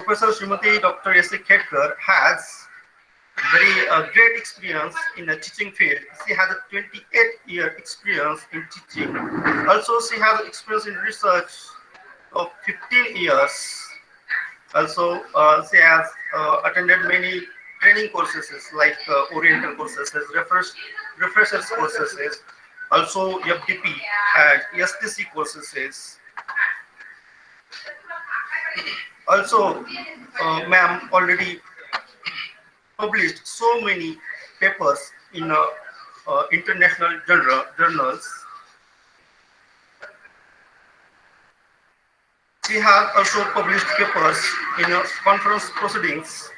Professor Srimati Dr. S.A. Khedkar has very great experience in the teaching field. She has a 28-year experience in teaching. Also, she has experience in research of 15 years. Also, she has attended many training courses like Oriental courses, refreshers courses, also FDP and STC courses. Also, ma'am already published so many papers in international journals. She has also published papers in conference proceedings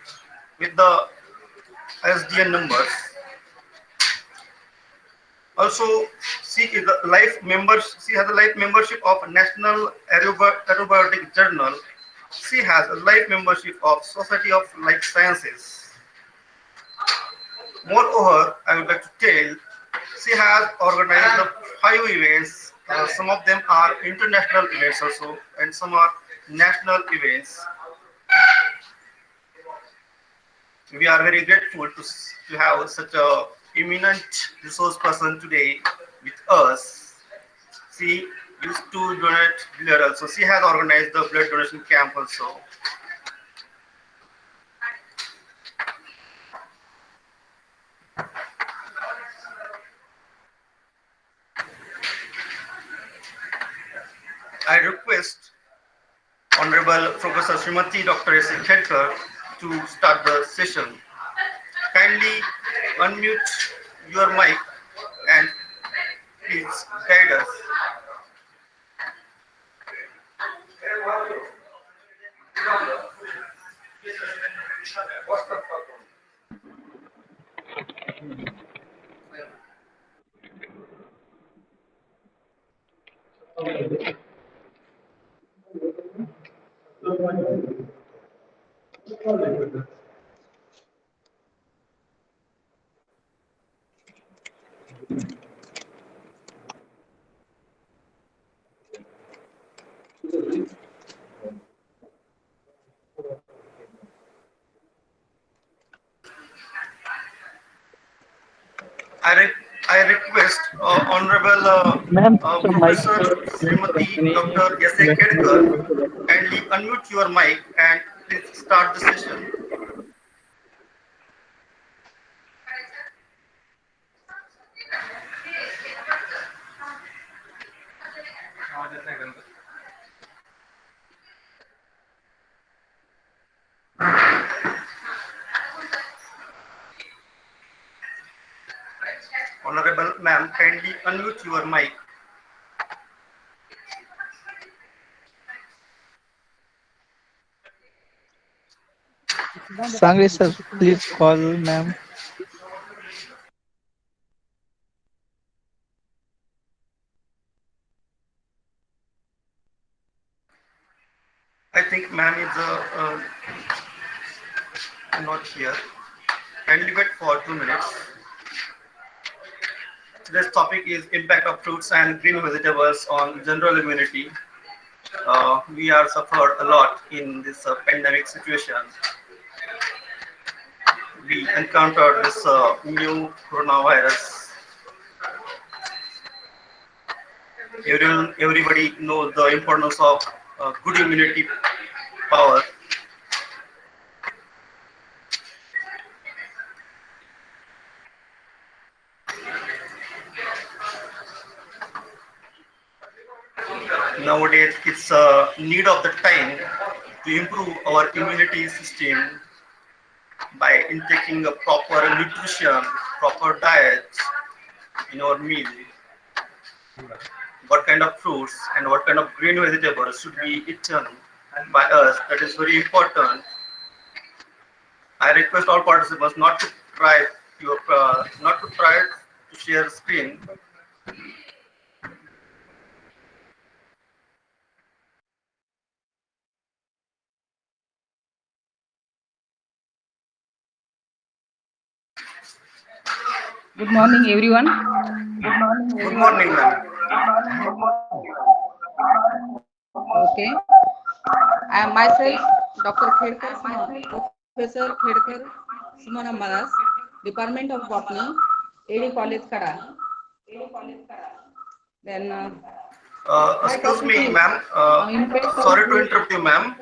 with the SDN numbers. Also, she is a life member. She has a life membership of National Aerobiotic Journal. She has a life membership of Society of Life Sciences. Moreover, I would like to tell she has organized the 5 events. Some of them are international events also, and some are national events. We are very grateful to have such a eminent resource person today with us. She used to donate blood also. She has organized the blood donation camp also. I request Honorable Professor Srimati Dr. S. Khedkar to start the session. Kindly unmute your mic and please guide us. I, re- I request Honorable Ma'am, so mic Professor Srimati Dr. S. A. Khedkar, kindly unmute your mic and please start the session. Honorable ma'am, kindly unmute your mic. Sangre sir, please call ma'am. I think ma'am is not here. Kindly wait for 2 minutes. Today's topic is impact of fruits and green vegetables on general immunity. We are suffered a lot in this pandemic situation. We encountered this new coronavirus. Everybody knows the importance of good immunity power. Nowadays, it's a need of the time to improve our immunity system by intaking a proper nutrition, proper diet in our meal. What kind of fruits and what kind of green vegetables should be eaten by us? That is very important. I request all participants not to try to share screen. Good morning, everyone. Good morning, ma'am. Okay. I am myself Dr. Khedkar, Professor Khedkar Sumana Maras, Department of Botany, AD College Kara. Then my Excuse topic me, is ma'am. impact of Sorry to food. interrupt you, ma'am.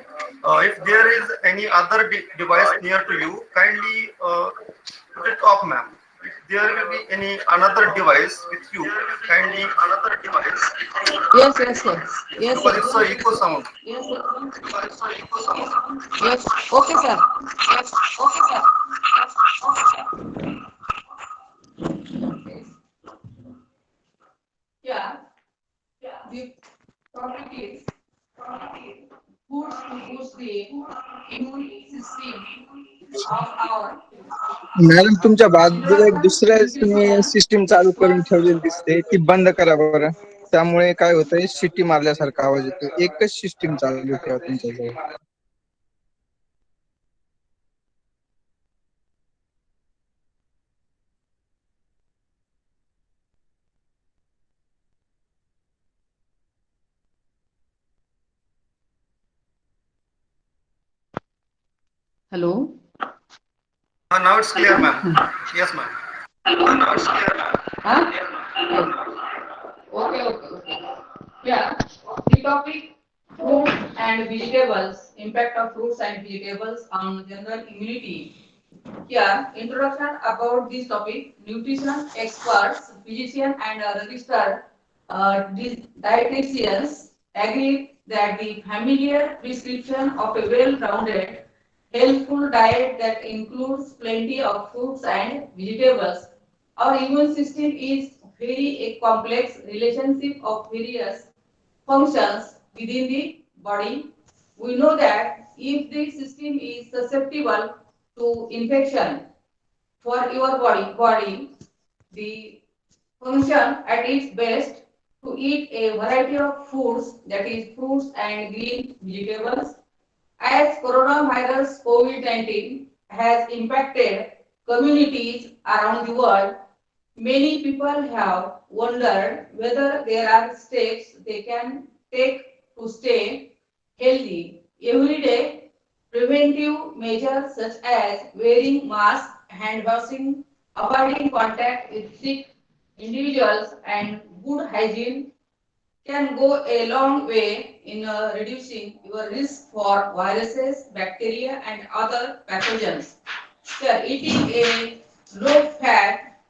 If there is any other device near to you, kindly put it off, ma'am. If there will be any another device with you, kindly another device Yes, yes, yes. Yes, because it's a sir. echo sound. Yes, sir. Yes. Okay, sir. Yes. Okay, sir. Yeah. The topic is foods to boost the immune system of our madam तुमच्या बाजूला एक introduction दुसऱ्या nutrition system चालू करून experts. ठेवलेली दिसते ती बंद करा बरं. त्यामुळे काय होतंय शिट्टी मारल्यासारखा आवाज येतो. एकच सिस्टीम चालू ठेवा तुमच्याजवळ. Hello. Now it's clear, ma'am. Yes, ma'am. Huh? Okay. Yeah. The topic fruits and vegetables, impact of fruits and vegetables on general immunity. Here, introduction about this topic. Nutrition experts, physician and registered dietitians agree that the familiar prescription of a well-rounded, healthful diet that includes plenty of fruits and vegetables. Our immune system is very a complex relationship of various functions within the body. We know that if the system is susceptible to infection for your body, the function at its best to eat a variety of foods, that is fruits and green vegetables. As coronavirus COVID-19 has impacted communities around the world, many people have wondered whether there are steps they can take to stay healthy. Every day, preventive measures such as wearing masks, hand washing, avoiding contact with sick individuals, and good hygiene can go a long way in reducing your risk for viruses, bacteria, and other pathogens. So, eating a low-fat,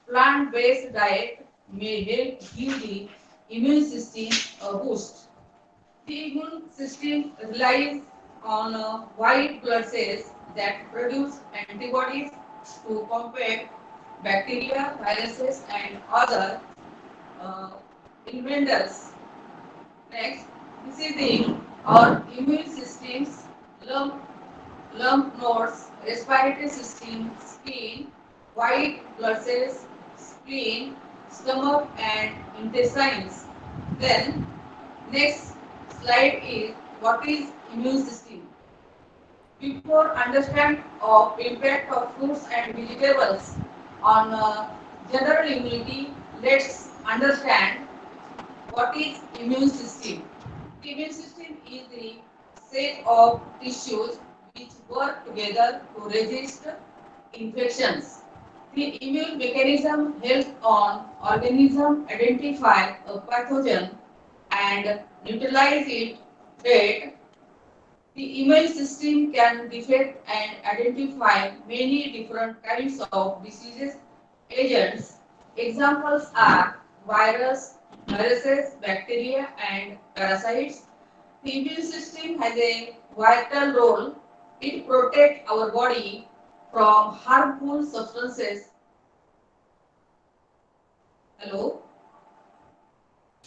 plant-based diet may help give the immune system a boost. The immune system relies on white blood cells that produce antibodies to combat bacteria, viruses, and other uh, invaders. Next, this is the our immune systems, lump, lymph nodes, respiratory system, skin, white blood cells, spleen, stomach, and intestines. Then, next slide is what is immune system. Before understand of impact of fruits and vegetables on general immunity, let's understand what is immune system. The immune system is the set of tissues which work together to resist infections. The immune mechanism helps on organism identify a pathogen and neutralize it. Yet, the immune system can detect and identify many different kinds of diseases agents. Examples are viruses, bacteria, and parasites. The immune system has a vital role. It protects our body from harmful substances. Hello?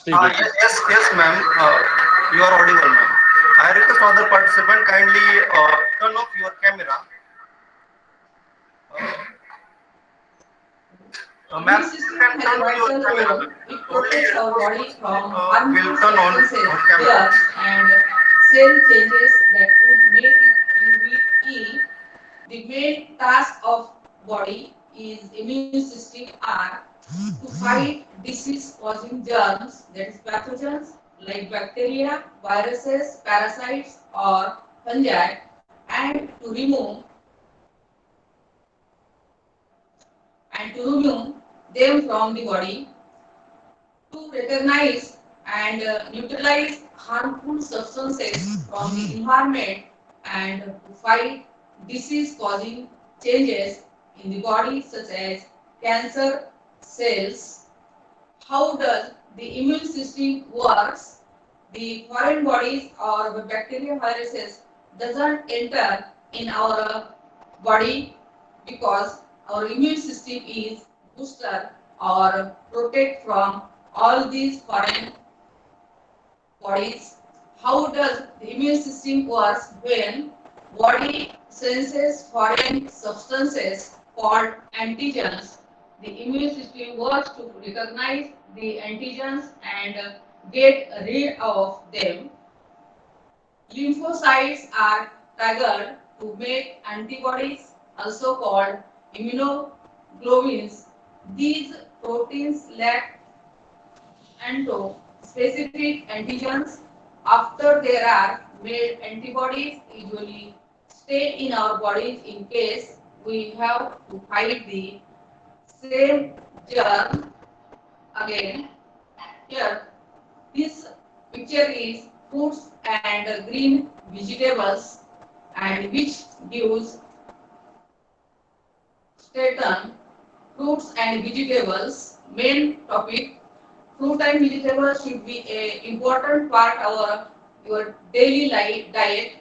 Yes, ma'am. You are audible, ma'am. I request other participant kindly turn off your camera. Immune Ma'am, you system can has a turn on your vital camera. role. It protects our body from Will harmful turn on substances, your camera. germs, and cell changes that could make you ill. The main task of body is immune system are to fight disease-causing germs, that is pathogens like bacteria, viruses, parasites, or fungi and to remove them from the body, to recognize and neutralize harmful substances from the environment, and to fight disease causing changes in the body such as cancer cells. How does the immune system works? The foreign bodies or the bacteria viruses doesn't enter in our body because our immune system is booster or protect from all these foreign bodies. How does the immune system works? When body senses foreign substances called antigens, the immune system works to recognize the antigens and get rid of them. Lymphocytes are triggered to make antibodies, also called immunoglobulins. These proteins lack specific antigens. After there are made, antibodies usually stay in our bodies in case we have to fight the same germ again. Here, this picture is fruits and green vegetables, and which gives statement fruits and vegetables. Main topic: fruit and vegetables should be an important part of your daily diet.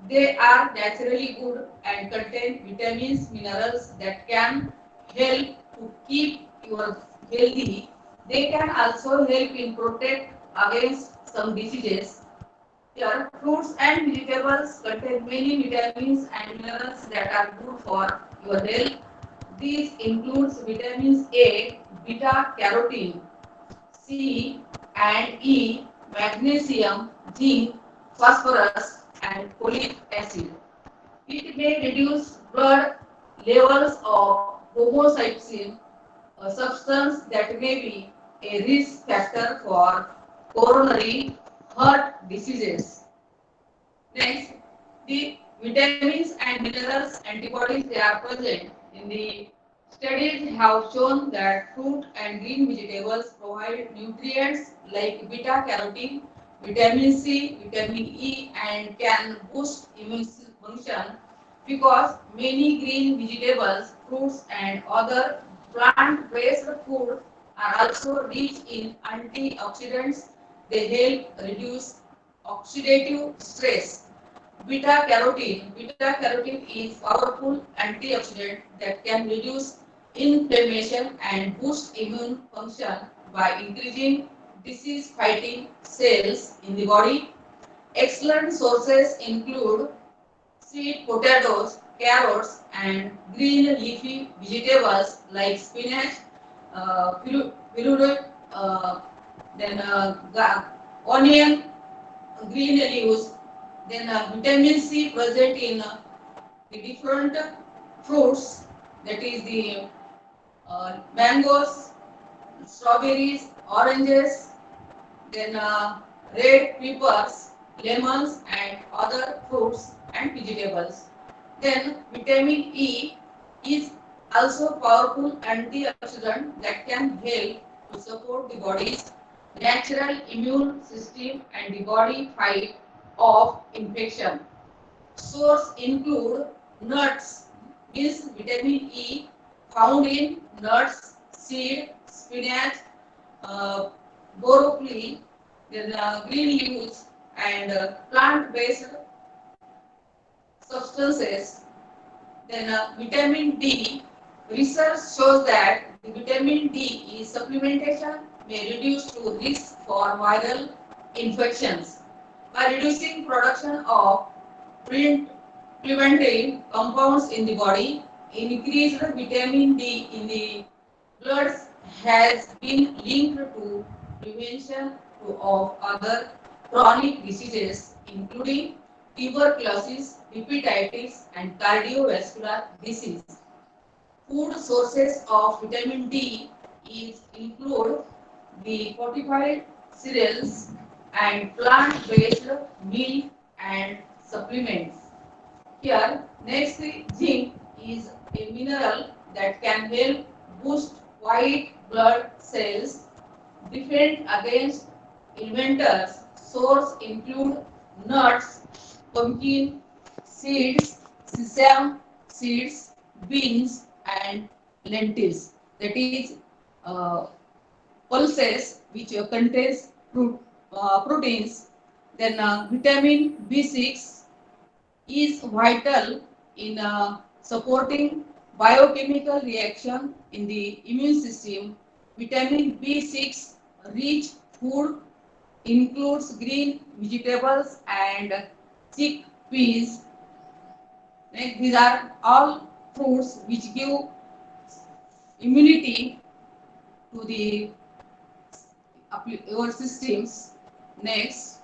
They are naturally good and contain vitamins, minerals that can help to keep you healthy. They can also help in protect against some diseases. Here, fruits and vegetables contain many vitamins and minerals that are good for your health. These includes vitamins A, beta carotene, C and E, magnesium, zinc, phosphorus, and folic acid. It may reduce blood levels of homocysteine, a substance that may be a risk factor for coronary heart diseases. Next, the vitamins and minerals antibodies they are present in the studies have shown that fruit and green vegetables provide nutrients like beta carotene, vitamin C, vitamin E, and can boost immune function because many green vegetables, fruits, and other plant-based food are also rich in antioxidants. They help reduce oxidative stress. Beta carotene is powerful antioxidant that can reduce inflammation and boost immune function by increasing disease fighting cells in the body. Excellent sources include sweet potatoes, carrots, and green leafy vegetables like spinach, peru, then onion, green leaves, then vitamin C present in the different fruits, that is the mangoes, strawberries, oranges, then red peppers, lemons, and other fruits and vegetables. Then vitamin E is also powerful antioxidant that can help to support the body's natural immune system and the body fight off infection. Source include nuts, means vitamin E found in nuts, seed, spinach, uh, broccoli, then green leaves, and plant-based substances. Then vitamin D. Research shows that the vitamin D is supplementation may reduce to risk for viral infections by reducing production of preventive compounds in the body. Increased vitamin D in the blood has been linked to prevention of other chronic diseases, including tuberculosis, hepatitis, and cardiovascular disease. Food sources of vitamin D include the fortified cereals and plant-based milk and supplements. Here, next zinc is a mineral that can help boost white blood cells, defend against inventors. Source include nuts, pumpkin seeds, sesame seeds, beans, and lentils. That is pulses which contains proteins. Then vitamin B6 is vital in supporting biochemical reaction in the immune system. Vitamin B6 rich food includes green vegetables and chickpeas. These are all fruits which give immunity to the your systems. Next,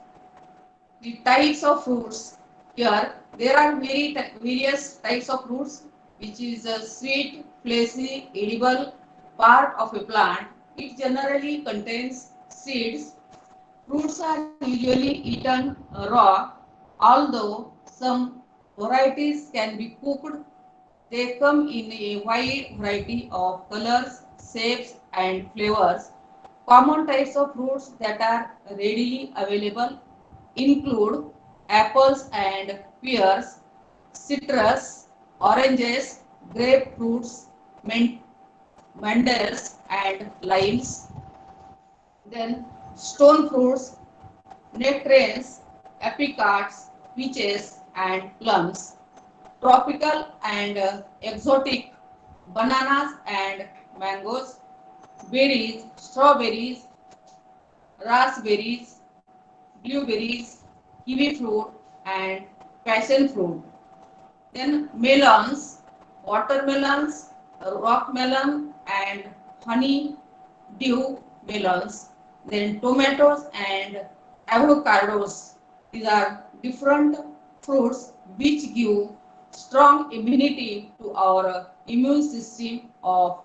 the types of fruits. Here, there are various types of fruits, which is a sweet, fleshy, edible part of a plant. It generally contains seeds. Fruits are usually eaten raw, although some varieties can be cooked. They come in a wide variety of colors, shapes, and flavors. Common types of fruits that are readily available include apples and pears, citrus, oranges, grapefruits, mandels, and limes. Then stone fruits, nectarines, apricots, peaches, and plums. Tropical and exotic bananas and mangoes, berries, strawberries, raspberries, blueberries, kiwi fruit, and passion fruit. Then melons, watermelons, rock melon, and honey dew melons. Then tomatoes and avocados. These are different fruits which give strong immunity to our immune system of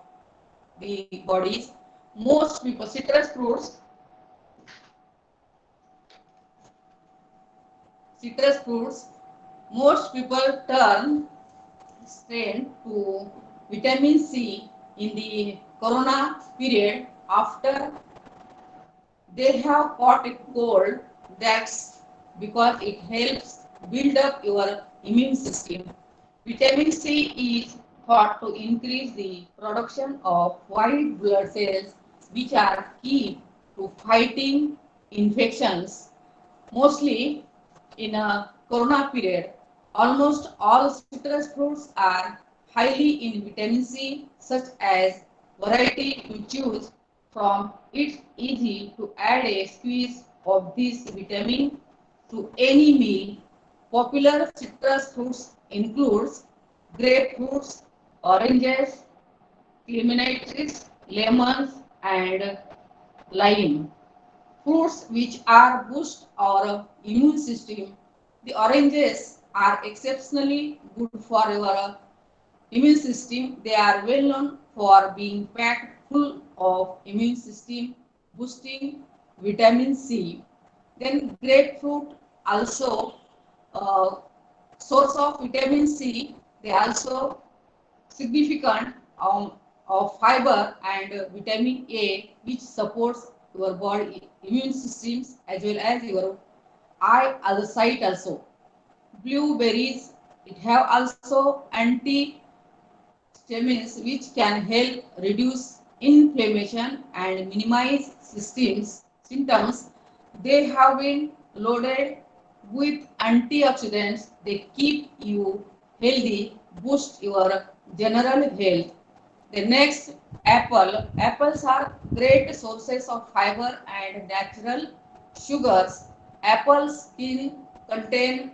the bodies. Most people, citrus fruits, most people turn straight to vitamin C in the corona period after they have caught a cold. That's because it helps build up your immune system. Vitamin C is thought to increase the production of white blood cells, which are key to fighting infections. Mostly in a corona period, almost all citrus fruits are highly in vitamin C, such as variety you choose from. It's easy to add a squeeze of this vitamin to any meal. Popular citrus fruits includes grapefruits, oranges, clementines, lemons, and lime. Fruits which are boost our immune system. The oranges are exceptionally good for your immune system. They are well known for being packed full of immune system boosting vitamin C. Then grapefruit also uh, source of vitamin C. They also significant of fiber and vitamin A, which supports your body immune systems as well as your eye as a sight also. Blueberries, it have also antihistamines which can help reduce inflammation and minimize symptoms. They have been loaded with antioxidants. They keep you healthy, boost your general health. The next, apple. Apples are great sources of fiber and natural sugars. Apple skin contain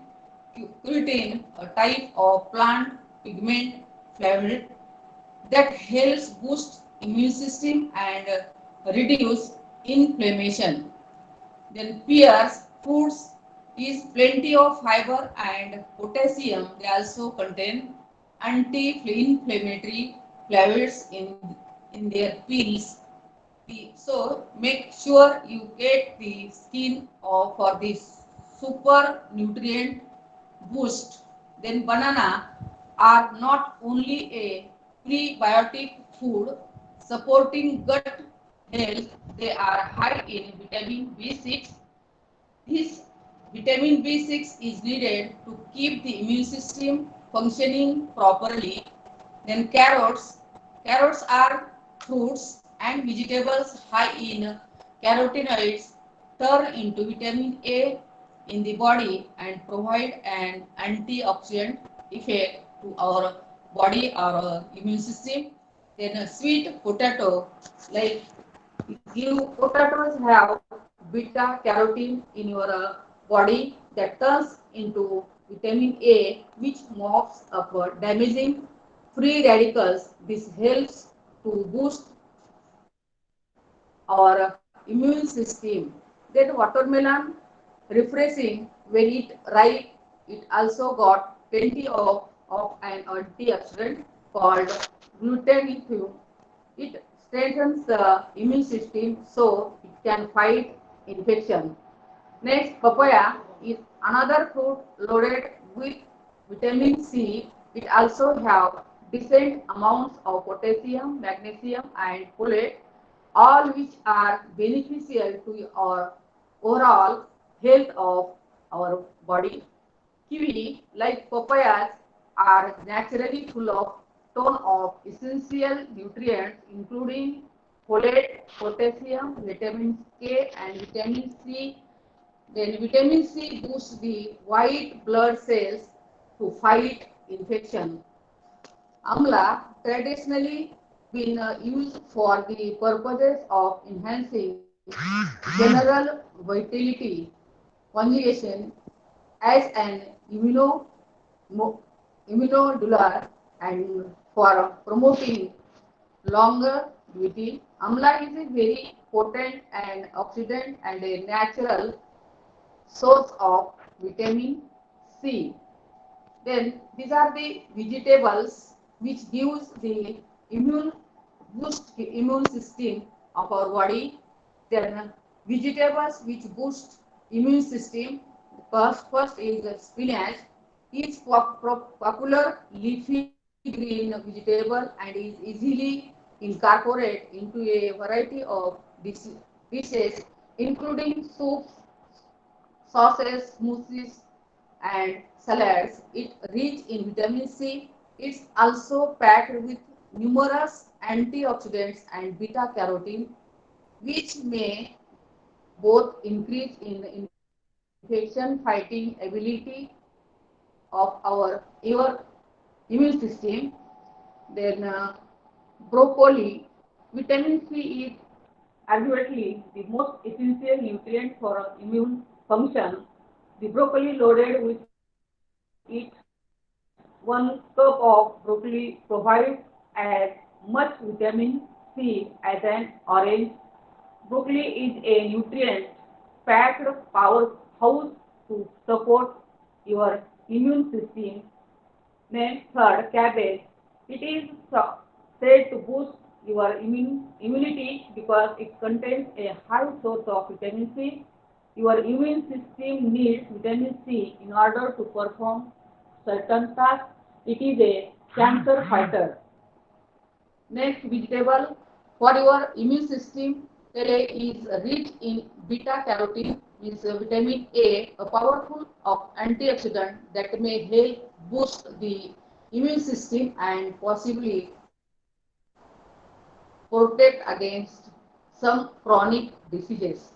cutin, a type of plant pigment flavonoid that helps boost immune system and reduce inflammation. Then pears, fruits is plenty of fiber and potassium. They also contain anti-inflammatory flavonoids in their peels. So make sure you get the skin of for this super nutrient boost, then banana are not only a prebiotic food supporting gut health, they are high in vitamin B6. This vitamin B6 is needed to keep the immune system functioning properly. Then carrots. Carrots are fruits and vegetables high in carotenoids turn into vitamin A in the body and provide an antioxidant effect to our body, our immune system. Then a sweet potato, like you potatoes have beta carotene in your body that turns into vitamin A, which mops up damaging free radicals. This helps to boost our immune system. Then watermelon, refreshing when it ripe. It also got plenty of an antioxidant called glutathione. It strengthens the immune system so it can fight infection. Next, papaya is another fruit loaded with vitamin C. It also have decent amounts of potassium, magnesium, and folate, all which are beneficial to our overall health of our body. Kiwi, like papayas, are naturally full of ton of essential nutrients including folate, potassium, vitamin K, and vitamin C. Then vitamin C boosts the white blood cells to fight infection. Amla traditionally been used for the purposes of enhancing general vitality conjugation as an immunodular and for promoting longevity. Amla is a very potent and oxidant and a natural source of vitamin C. Then these are the vegetables which gives the immune boost the immune system of our body. Then vegetables which boost immune system. First is spinach. Is popular leafy green vegetable and is easily incorporated into a variety of dishes, including soups, sauces, smoothies, and salads. It rich in vitamin C. It's also packed with numerous antioxidants and beta carotene, which may both increase in infection fighting ability of your immune system. Then broccoli, vitamin C is arguably the most essential nutrient for immune function. The broccoli loaded with it, 1 cup of broccoli provides as much vitamin C as an orange. Broccoli is a nutrient packed powerhouse to support your immune system. Then third, cabbage. It is said to boost your immunity because it contains a high source of vitamin C. Your immune system needs vitamin C in order to perform certain tasks. It is a cancer fighter. Next vegetable for your immune system is rich in beta carotene, is vitamin A powerful of antioxidant that may help boost the immune system and possibly protect against some chronic diseases.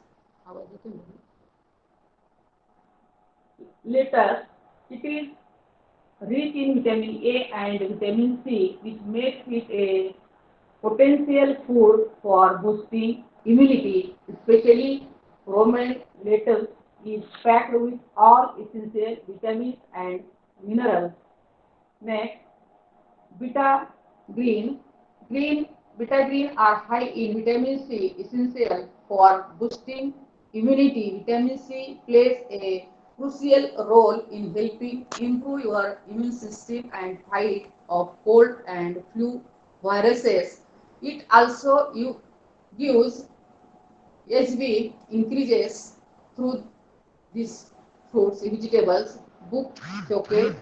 Later, it is rich in vitamin A and vitamin C, which makes it a potential food for boosting immunity, especially romaine lettuce is packed with all essential vitamins and minerals. Next, beta green. Green beta green are high in vitamin C, essential for boosting immunity. Vitamin C plays a crucial role in helping improve your immune system and fight of cold and flu viruses. It also gives HB increases through these fruits, vegetables. book showcase.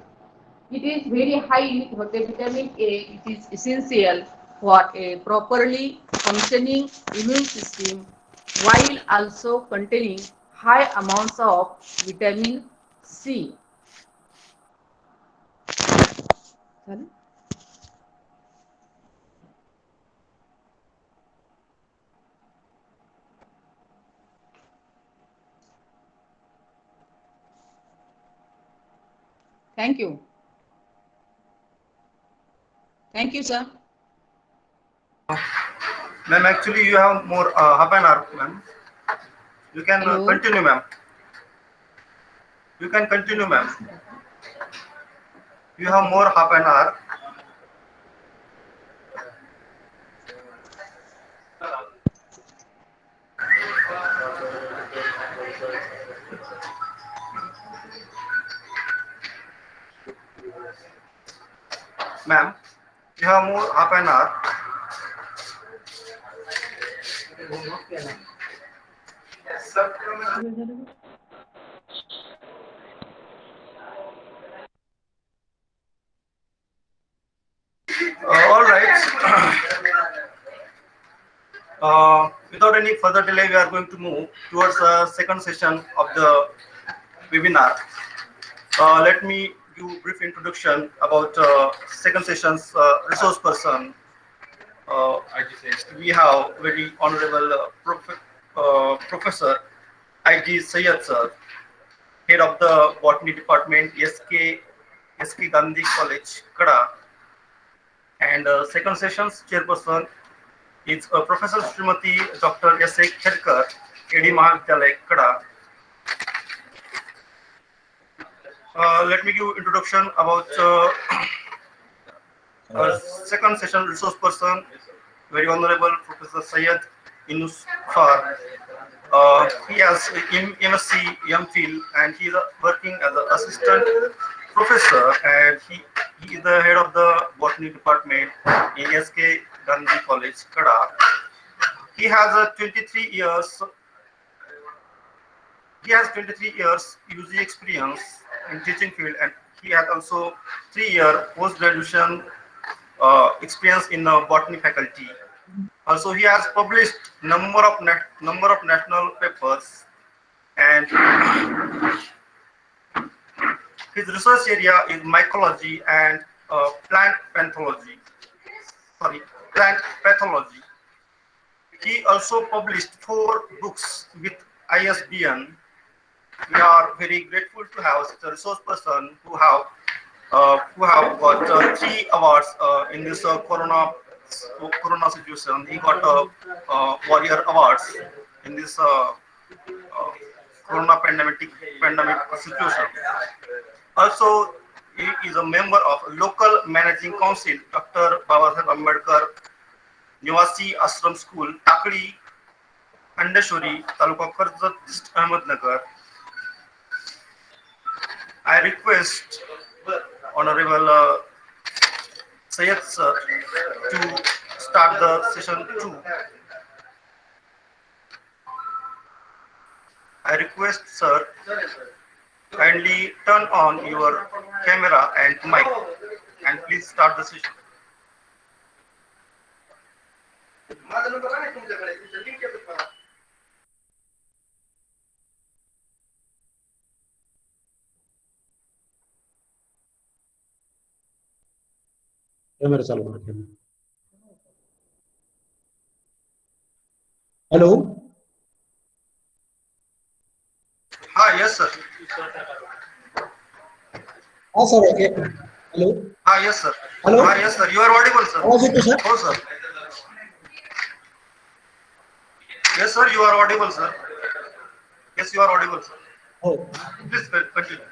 It is very high with the vitamin A. It is essential for a properly functioning immune system while also containing high amounts of vitamin C. Thank you. Thank you, sir. Ma'am, actually you have more half an hour, ma'am. You can Hello. continue, ma'am. You can continue, ma'am. You have more half an hour. Ma'am, you have more half an hour. All right. Without any further delay, we are going to move towards the second session of the webinar. Let me give brief introduction about second session's resource person. We have very honorable Professor I.G. Sayed sir, head of the botany department, SK Gandhi College, Kada. And second session's chairperson is Professor Srimati Dr. S.A. Khedkar, AD Mahavidyalaya, Kada. Let me give introduction about our second session resource person, very honorable Professor Syed Inus Far. He has MSc, MPhil, and he is working as an assistant professor, and he is the head of the botany department in SK Gandhi College, Kada. He has 23 years. He has 23 years UG experience in teaching field, and he has also 3-year post-graduation experience in botany faculty. Also, he has published number of national papers, and his research area is mycology and plant pathology. Sorry, plant pathology. He also published 4 books with ISBN. We are very grateful to have such a resource person who have got 3 awards in this corona situation. He got warrior awards in this corona pandemic situation. Also, he is a member of local managing council, Dr. Babasaheb Ambedkar Nivasi Ashram School, Takdi, Andeshwari, Taluka Karjat, District Ahmednagar. I request Honorable Sayed sir to start the session 2. I request sir kindly turn on your camera and mic and please start the session. Camera चालू करा camera. Hello. हाँ, yes sir. हाँ sir. Okay. Hello. हाँ, yes sir. Hello? हाँ, yes sir. You are audible sir. आवाज येतो sir. Oh sir. Yes sir, you are audible sir. Yes, you are audible sir. हो. Please continue.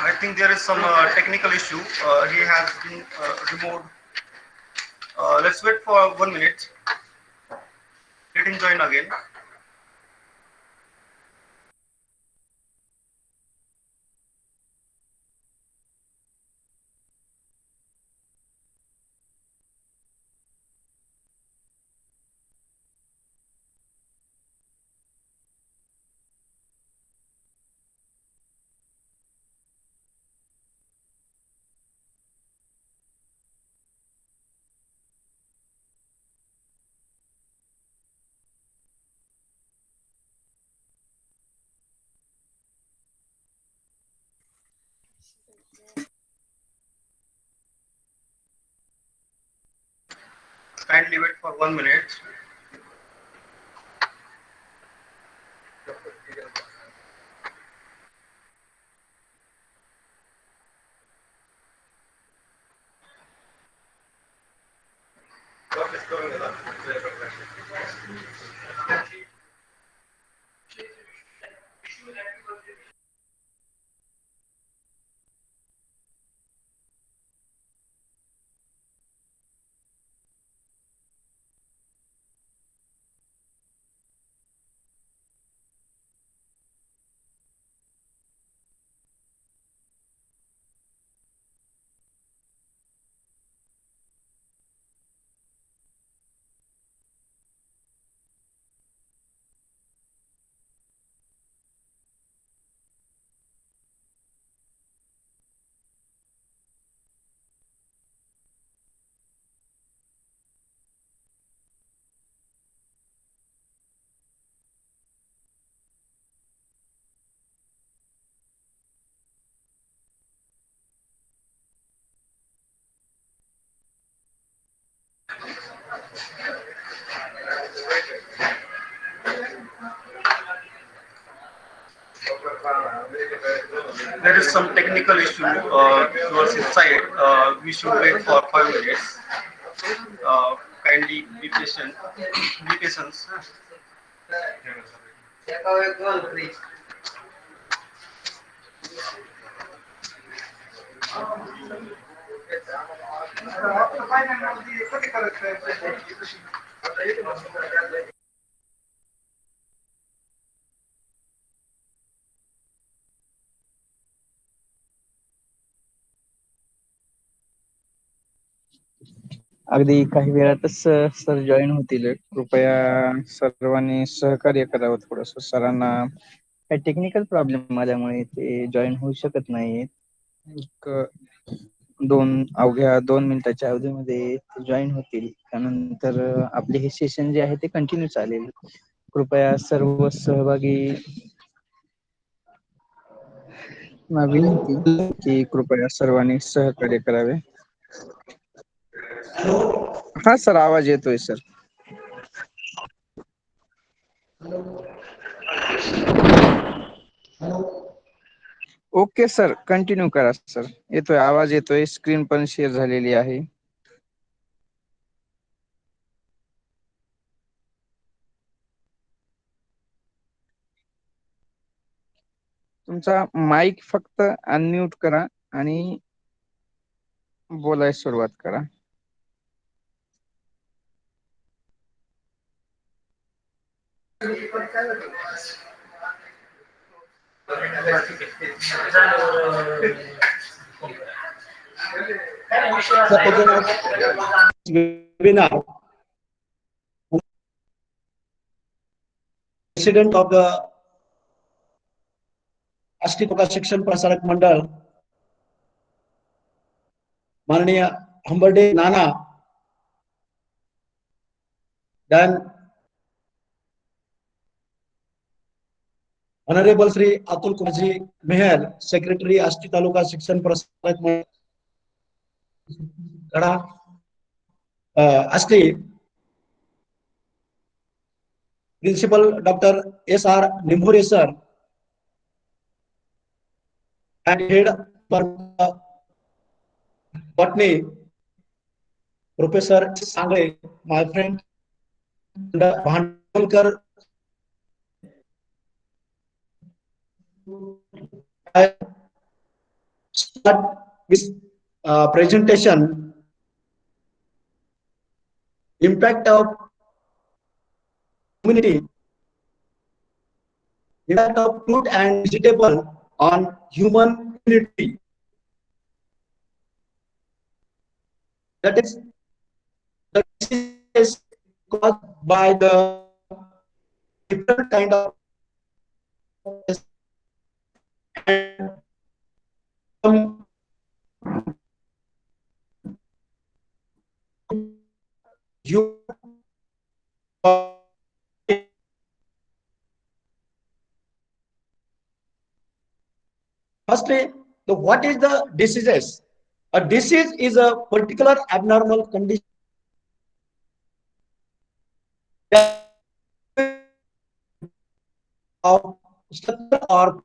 I think there is some technical issue. He has been removed. Let's wait for 1 minute. Let him join again. Kindly wait for 1 minute. There is some technical issue towards his side. We should wait for 5 minutes. Kindly be patient. Be patient. अगदी काही वेळातच sir join होतील. कृपया सर्वांनी सहकार्य करावं. थोडस सरांना काही टेक्निकल प्रॉब्लेम आल्यामुळे ते जॉईन होऊ शकत नाहीत. एक अवघ्या 2 मिनिटाच्या अवधीमध्ये जॉईन होतील. त्यानंतर आपले हे सेशन जे आहे ते कंटिन्यू चालेल. कृपया सर्व सहभागी विनंती की कृपया सर्वांनी सहकार्य करावे. हा सर, आवाज येतोय सर. ओके सर, कंटिन्यू करा सर. येतोय आवाज, येतोय. स्क्रीन पण शेअर झालेली आहे. तुमचा माईक फक्त अनम्यूट करा आणि बोलायला सुरुवात करा. Webinar. President of the राष्ट्रीय प्रकाश शिक्षण प्रसारक मंडळ माननीय हंबर्डे नाना, then Honorable Shri Atul Kumarji Meher, Secretary Asti Taluka Shikshan Prasarak Mandal, Asti, Principal Dr. S.R. Nimbure sir, and Head for Botany, Professor Sangre, my friend, Bhandolkar. I start with presentation, impact of community, impact of fruit and vegetable on human immunity. That is the disease caused by the different kind of and you firstly, what is the diseases? A disease is a particular abnormal condition of structure or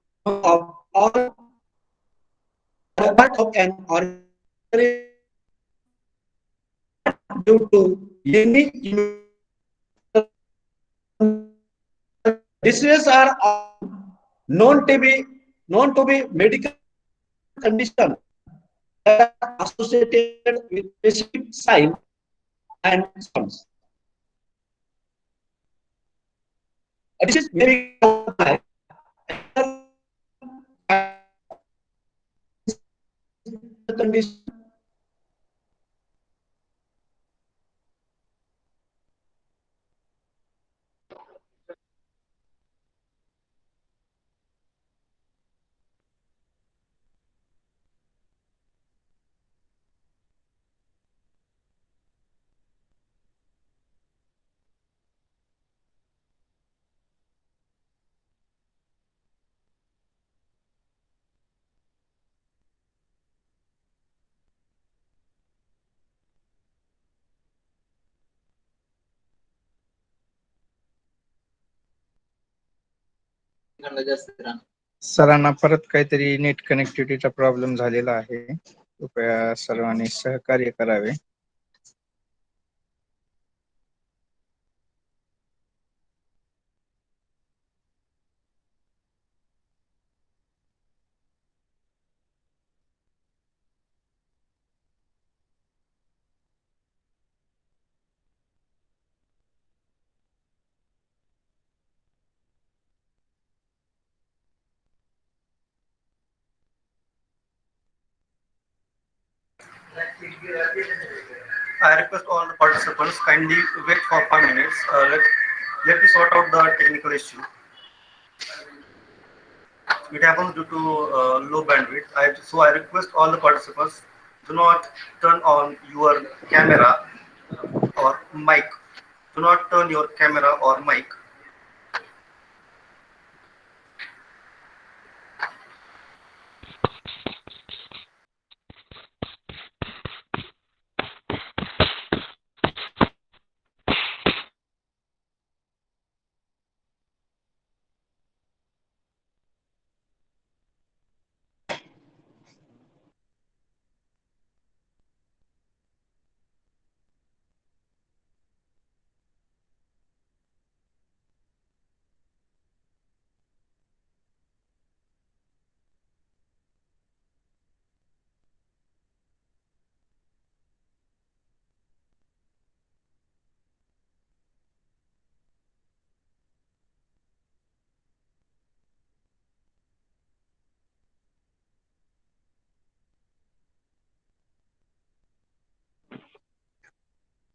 part of an organism due to any diseases are known to be medical condition that are associated with specific signs and symptoms. A disease may be caused by condition. सरांना परत काहीतरी net कनेक्टिव्हिटीचा problem झालेला आहे. कृपया सर्वांनी सहकार्य करावे. I request all the participants kindly wait for 5 minutes. Let me sort out the technical issue. It happens due to low bandwidth. So I request all the participants, do not turn on your camera or mic. Do not turn your camera or mic.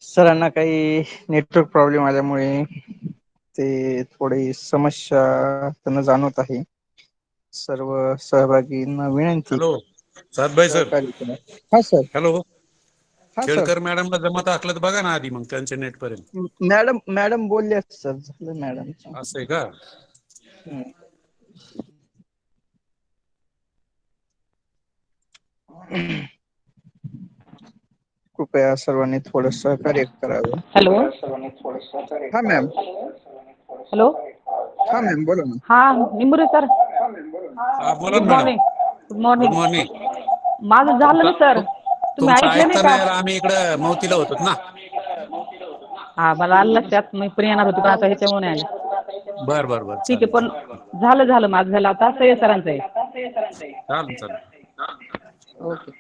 सरांना काही network problem आल्यामुळे ते थोडी समस्या त्यांना जाणवत आहे. सर्व सहभागींना विनंती. Hello Satbhai sir. सहकार्य करा. हा सर. हॅलो हा सर. खेळकर मॅडमला जमत असलं तर बघा ना आधी मग त्यांच्या नेट पर्यंत. मॅडम बोलले सर. झालं मॅडम. असं आहे का? कृपया सर्वांनी थोडं सहकार्य करावं. हॅलो हा मॅम. हॅलो हा मॅम बोला ना. हा निंबुरे सर हा बोला गुड ना madam. Morning good good morning morning. माझं झालं ना सर तुम्ही तुमचं ऐकलं नाही ऐकता का? नाही आम्ही इकडे मौतीला होतो ना. हा मला आलं लक्षात मी पण येणार होती पण आता ह्याच्यामुळे नाही आले. बर बर बर ठीक आहे चालेल पण झालं माझं झालं आता सय्यद सरांचं आहे. चालेल चालेल. Okay.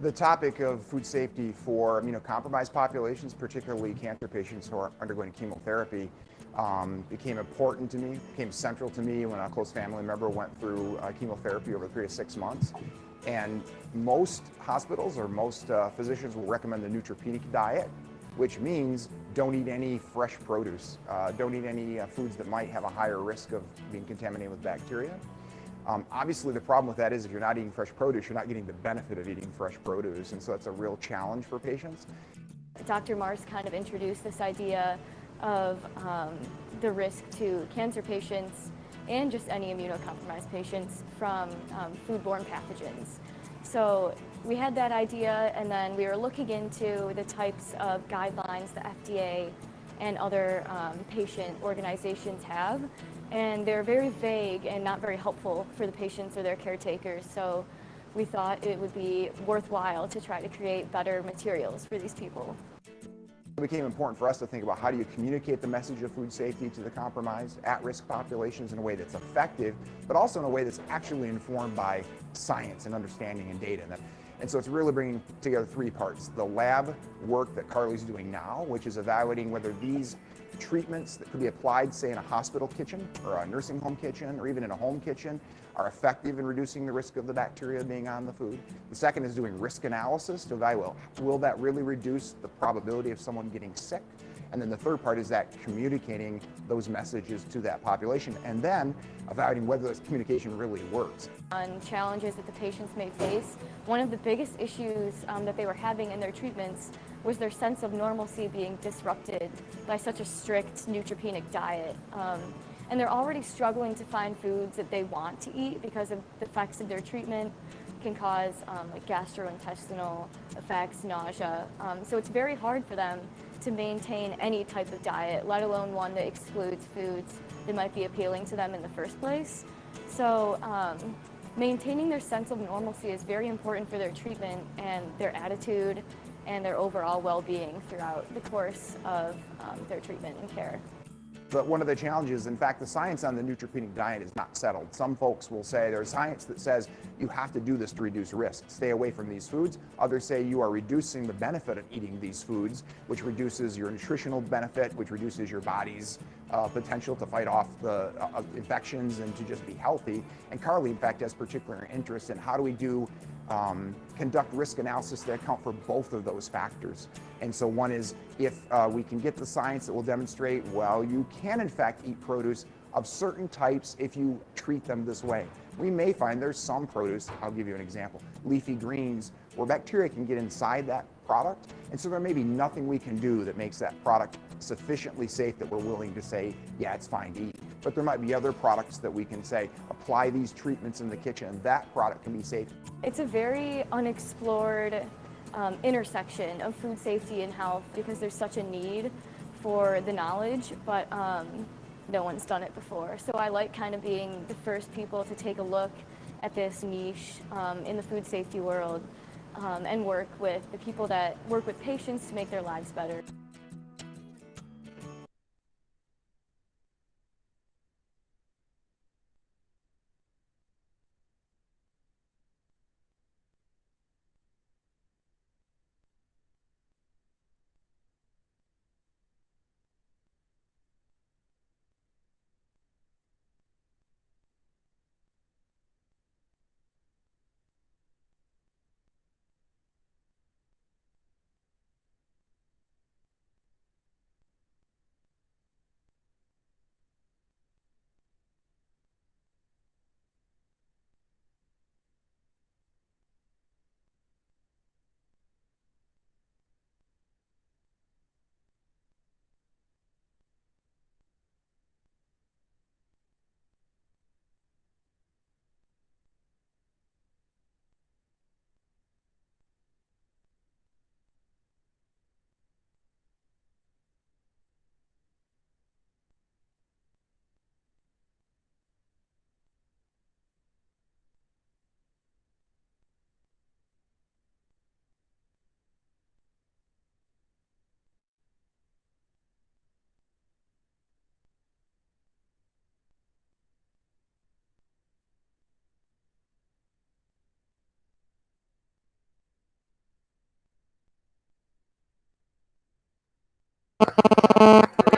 The topic of food safety for immunocompromised populations, particularly cancer patients who are undergoing chemotherapy, became important to me, became central to me when a close family member went through chemotherapy over 3 to 6 months. And most hospitals or most physicians will recommend the neutropenic diet, which means don't eat any fresh produce, don't eat any foods that might have a higher risk of being contaminated with bacteria. Obviously, the problem with that is if you're not eating fresh produce, you're not getting the benefit of eating fresh produce, and so that's a real challenge for patients. Dr. Mars kind of introduced this idea of the risk to cancer patients and just any immunocompromised patients from foodborne pathogens. So we had that idea, and then we were looking into the types of guidelines the FDA and other patient organizations have, and they're very vague and not very helpful for the patients or their caretakers. So we thought it would be worthwhile to try to create better materials for these people. It became important for us to think about how do you communicate the message of food safety to the compromised, at-risk populations in a way that's effective, but also in a way that's actually informed by science and understanding and data. And so it's really bringing together three parts. The lab work that Carly's doing now, which is evaluating whether these treatments that could be applied, say, in a hospital kitchen or a nursing home kitchen or even in a home kitchen are effective in reducing the risk of the bacteria being on the food. The second is doing risk analysis to evaluate, will that really reduce the probability of someone getting sick? And then the third part is that communicating those messages to that population and then evaluating whether this communication really works. On challenges that the patients may face, one of the biggest issues that they were having in their treatments was their sense of normalcy being disrupted by such a strict neutropenic diet. And they're already struggling to find foods that they want to eat because of the effects of their treatment can cause like gastrointestinal effects, nausea. So it's very hard for them to maintain any type of diet, let alone one that excludes foods that might be appealing to them in the first place. So maintaining their sense of normalcy is very important for their treatment and their attitude and their overall well-being throughout the course of their treatment and care. But one of the challenges, in fact, the science on the neutropenic diet is not settled. Some folks will say there's science that says you have to do this to reduce risk. Stay away from these foods. Others say you are reducing the benefit of eating these foods, which reduces your nutritional benefit, which reduces your body's potential to fight off the infections and to just be healthy. And Carly, in fact, has particular interest in how do we conduct risk analysis that account for both of those factors. And so one is if we can get the science that will demonstrate, well, you can in fact eat produce of certain types if you treat them this way. We may find there's some produce, I'll give you an example, leafy greens, where bacteria can get inside that product. And so there may be nothing we can do that makes that product sufficiently safe that we're willing to say, yeah, it's fine to eat. But there might be other products that we can say, apply these treatments in the kitchen, and that product can be safe. It's a very unexplored intersection of food safety and health because there's such a need for the knowledge, but no one's done it before. So I like kind of being the first people to take a look at this niche in the food safety world and work with the people that work with patients to make their lives better.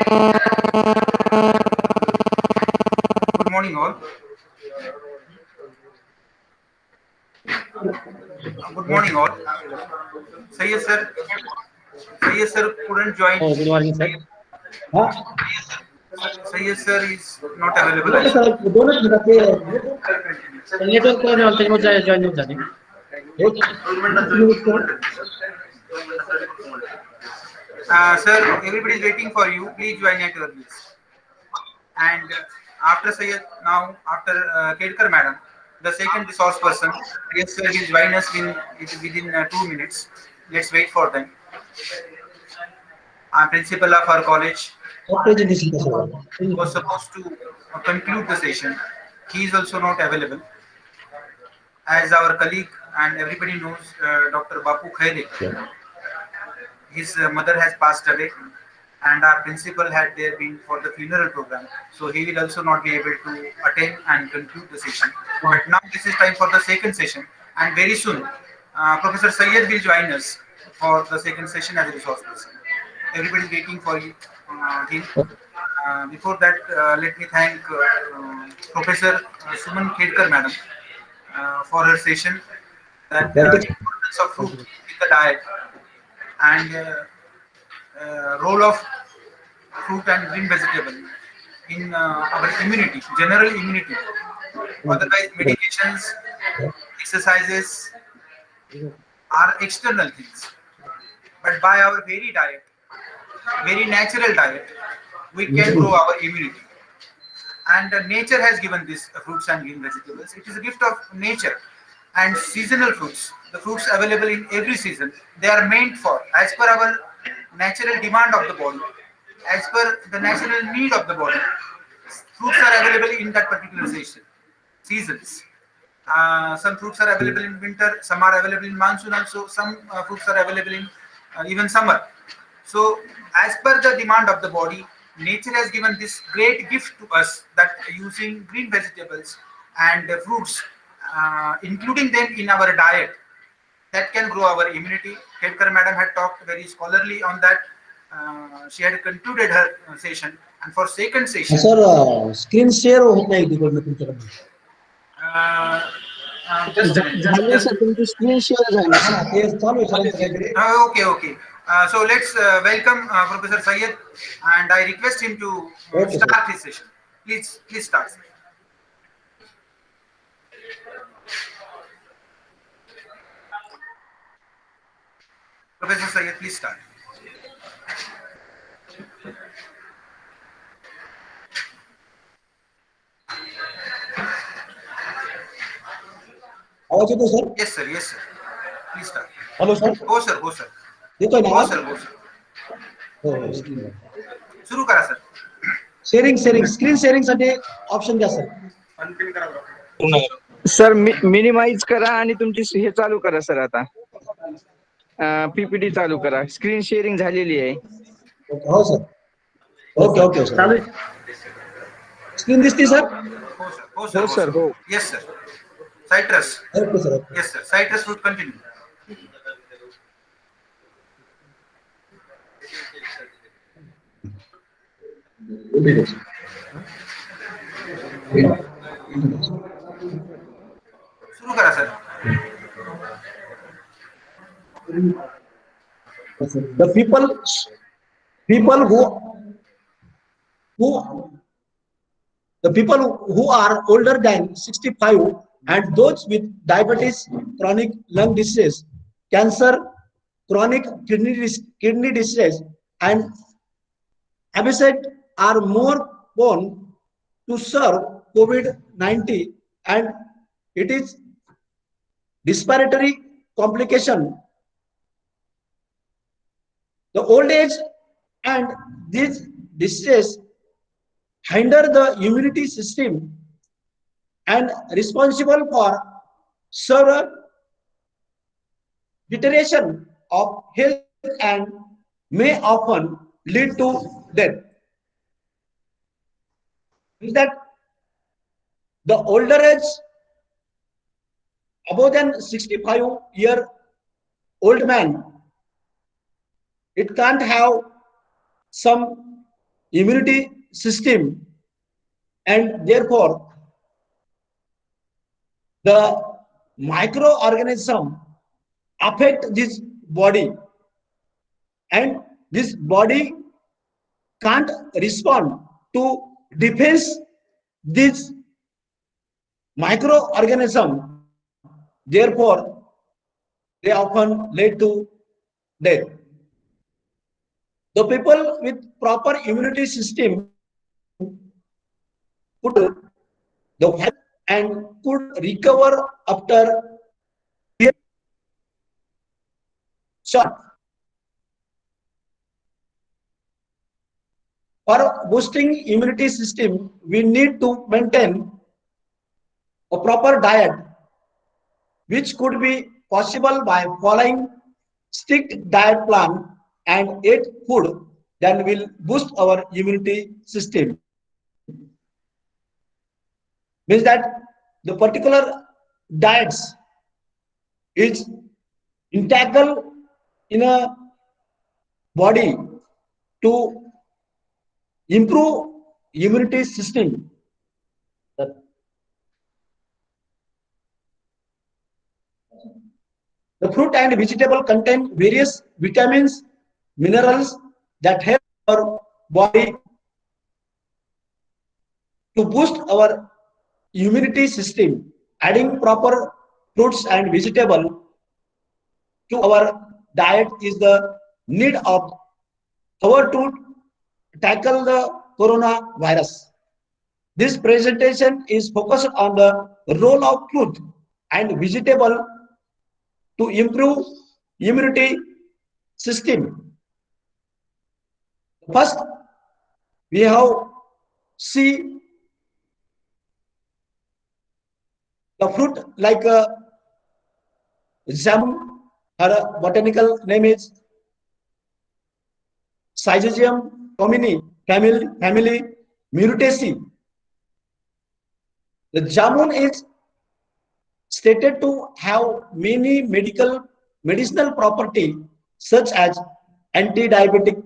Good morning, all. Good morning, all. Sayyid sir couldn't join. Oh, good morning, sir. Huh? Sayyid sir is not available. Okay, sir. दोनच मिनिटं ते network problem त्याच्यामुळे join होत झाले. Sir, everybody is waiting for you. Please join at your place. And after Sayyid, now after Kedkar madam, the second resource person, yes sir, will join us within 2 minutes. Let's wait for them. Principal of our college was supposed to conclude the session. He is also not available. As our colleague and everybody knows, Dr. Bapu Khaire, his mother has passed away, and our principal had there been for the funeral program, so he will also not be able to attend and conclude the session. But now this is time for the second session, and very soon Professor Syed will join us for the second session as a resource person. Everybody is waiting for you, him. Before that, let me thank Professor Suman Kedkar madam for her session, that importance of fruit in the diet and role of fruit and green vegetable in our immunity, general immunity. Otherwise, medications, exercises are external things. But by our very diet, very natural diet, we can grow our immunity. And nature has given this fruits and green vegetables. It is a gift of nature. And seasonal fruits, the fruits available in every season, they are meant for, as per our natural demand of the body, as per the natural need of the body. Fruits are available in that particular seasons. Some fruits are available in winter, some are available in monsoon also, some fruits are available in even summer. So as per the demand of the body, nature has given this great gift to us, that using green vegetables and fruits, including them in our diet, that can grow our immunity. Kedkar madam had talked very scholarly on that. She had concluded her session, and for second session, sir screen share होत नाही तिकडनं तुमच्याकडनं. झाले sir, तुमची screen share झाली. ते चालू आहे सरांचं काहीतरी. Okay. So let's welcome Professor Syed, and I request him to Okay, start his session. Please start. Professor Syed, please start. आवाज येतो sir? Yes, sir. Please start. Hello sir, Go, sir. येतोय ना Go, आवाज? sir. हो. सुरू करा, sir. Sharing screen sharing साठी option द्या सर. Unpin करा बरं. सर मिनिमाइज करा आणि तुमची हे चालू करा सर. आता पीपीटी चालू करा. स्क्रीन शेअरिंग झालेली आहे. हो सर. Okay sir. स्क्रीन दिसते सर? हो sir. Yes, sir. Citrus. Okay sir. Yes, sir. Citrus would continue. सुरू करा, sir. The people who are older than 65 and those with diabetes, chronic lung disease, cancer, chronic kidney disease, and abscess are more prone to serve COVID-19, and it is respiratory complication. The old age and these diseases hinder the immunity system and responsible for severe deterioration of health and may often lead to death. Is that the older age, above than 65-year-old man, it can't have some immunity system, and therefore the microorganism affect this body, and this body can't respond to defense this microorganism. Therefore, they often lead to death. The people with proper immunity system could the and could recover after shot. For boosting immunity system, we need to maintain a proper diet, which could be possible by following strict diet plan and eat food that will boost our immunity system. Means that the particular diets is integral in a body to improve immunity system. The fruit and vegetable contain various vitamins, minerals that help our body to boost our immunity system. Adding proper fruits and vegetable to our diet is the need of our to tackle the coronavirus. This presentation is focused on the role of fruit and vegetable to improve immunity system. First, we have see the fruit like jamun, her botanical name is Syzygium comini, family Myrtaceae. The jamun is stated to have many medicinal property such as anti-diabetic,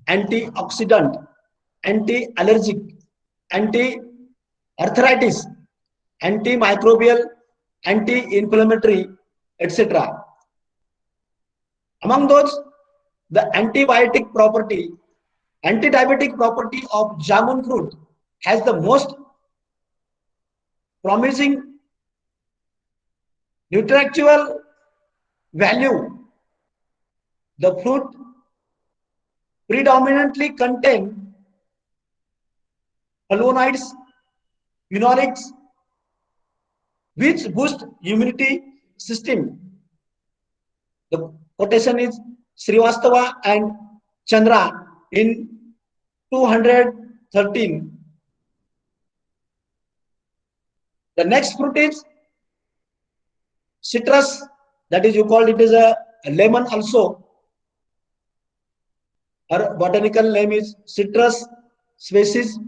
antioxidant, anti-allergic, anti-arthritis, antimicrobial, anti-inflammatory, etc. Among those, the antibiotic property, anti-diabetic property of jamun fruit has the most promising nutraceual value. The fruit predominantly contain flavonoids, phenolics, which boost immunity system. The quotation is Srivastava and Chandra in 213. The next fruit is citrus, that is you call it as a lemon also. Her botanical name is Citrus species,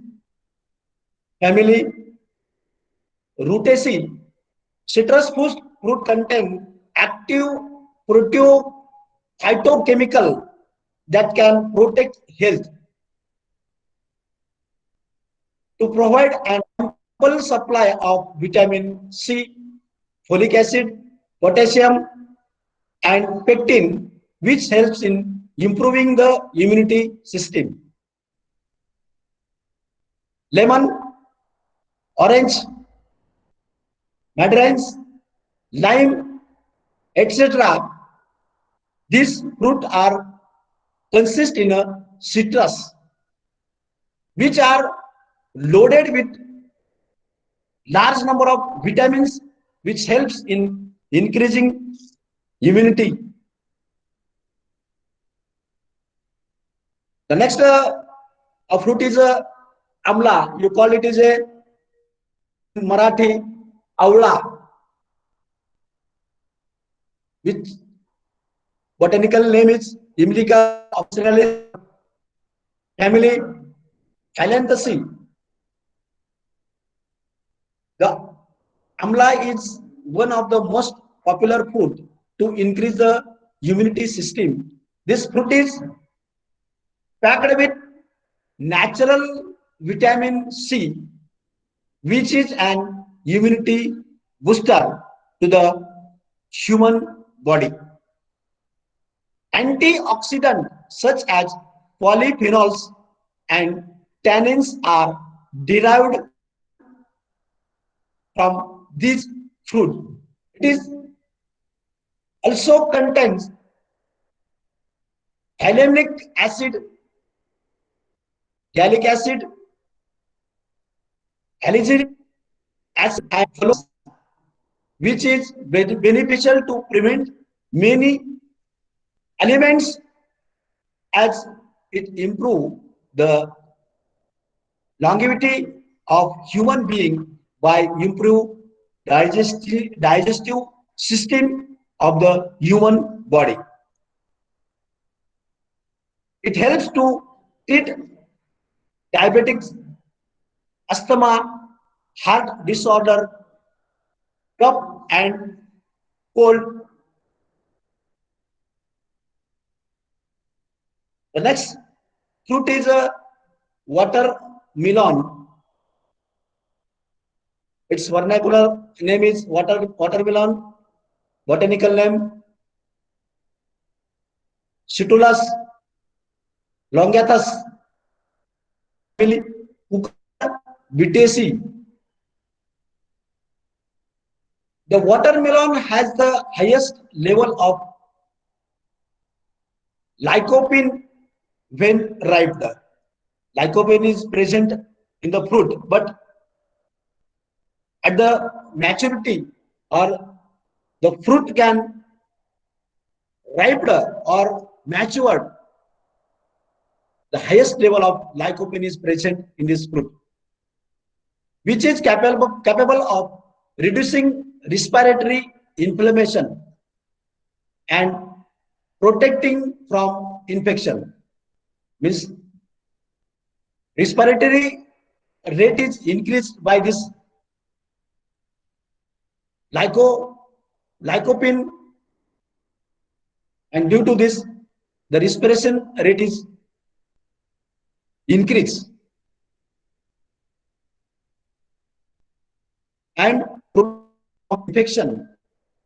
family Rutaceae. Citrus fruit contain active phytochemical that can protect health. To provide an ample supply of vitamin C, folic acid, potassium, and pectin, which helps in improving the immunity system. Lemon, orange, mandarins, lime, etc. These fruit are consist in a citrus, which are loaded with large number of vitamins, which helps in increasing immunity. The next fruit is amla. You call it as a Marathi avla, which botanical name is Indica australis, family Phyllanthus. The amla is one of the most popular food to increase the immunity system. This fruit is packed with natural vitamin C, which is an immunity booster to the human body. Antioxidants such as polyphenols and tannins are derived from this fruit. It is also contains hyaluronic acid, gallic acid, alicylic acid, and phenol, which is beneficial to prevent many elements as it improve the longevity of human being by improve digestive system of the human body. It helps to treat diabetics, asthma, heart disorder, cough and cold. The next fruit is a watermelon. Its vernacular name is watermelon. Botanical name Citulus longatus, family Cucurbitaceae. The watermelon has the highest level of lycopene when ripe. Lycopene is present in the fruit, but at the maturity or the fruit can ripe or matured, the highest level of lycopene is present in this fruit, which is capable of reducing respiratory inflammation and protecting from infection. Means respiratory rate is increased by this lycopene, and due to this the respiration rate is increased and infection.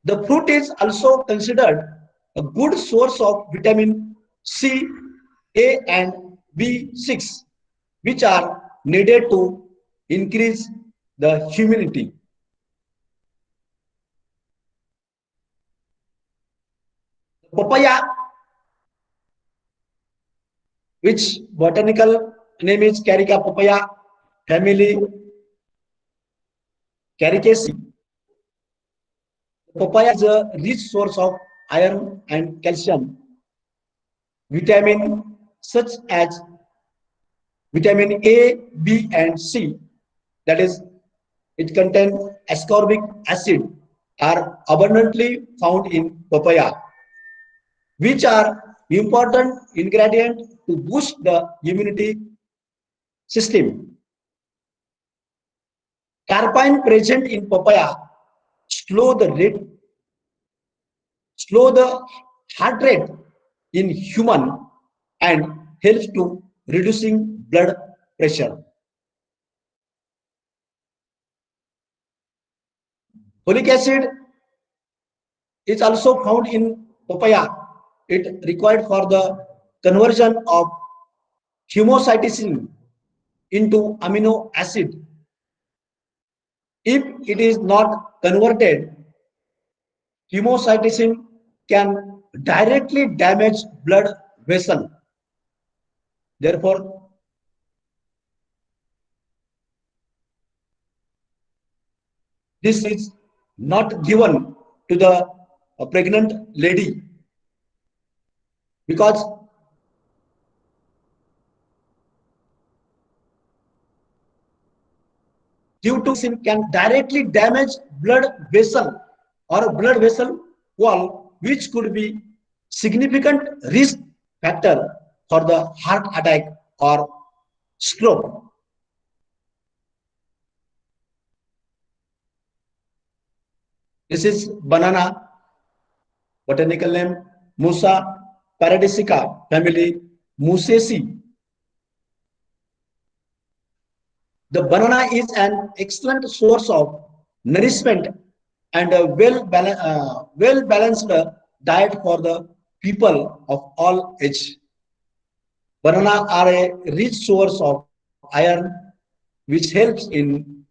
The fruit is also considered a good source of vitamin C, A and B6, which are needed to increase the immunity. Papaya, which botanical name is Carica papaya, family Caricaceae. Papaya is a rich source of iron and calcium, vitamin such as vitamin A, B and C, that is, it contains ascorbic acid, are abundantly found in papaya, which are important ingredient to boost the immunity system. Carpine present in papaya slow the heart rate in human and helps to reducing blood pressure. Folic acid is also found in papaya. It required for the conversion of homocysteine into amino acid. If it is not converted, homocysteine can directly damage blood vessel. Therefore, this is not given to the pregnant lady, because due to sin can directly damage blood vessel or blood vessel wall, which could be significant risk factor for the heart attack or stroke. This is banana, botanical name Musa paradisica, family Musaceae. The banana is an excellent source of nourishment and a well balanced diet for the people of all age. Banana are a rich source of iron, which helps in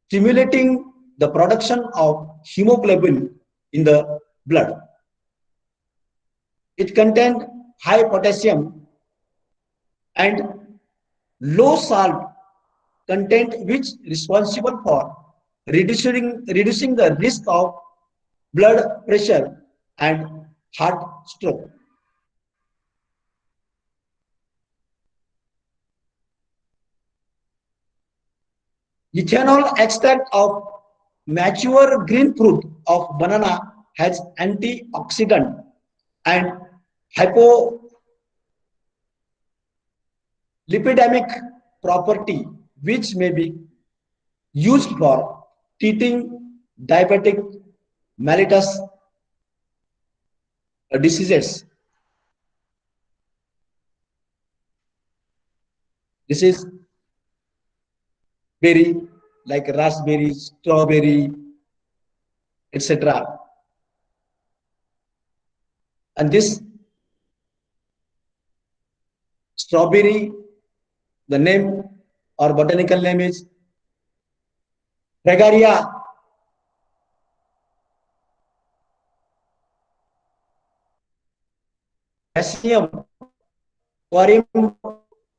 stimulating the production of hemoglobin in the blood. It contains high potassium and low salt content, which responsible for reducing the risk of blood pressure and heart stroke. Ethanol extract of mature green fruit of banana has antioxidant and hypolipidemic property, which may be used for treating diabetic mellitus diseases. This is berry like raspberry, strawberry, etc. And this strawberry, the name or botanical name is Fragaria Vaccinium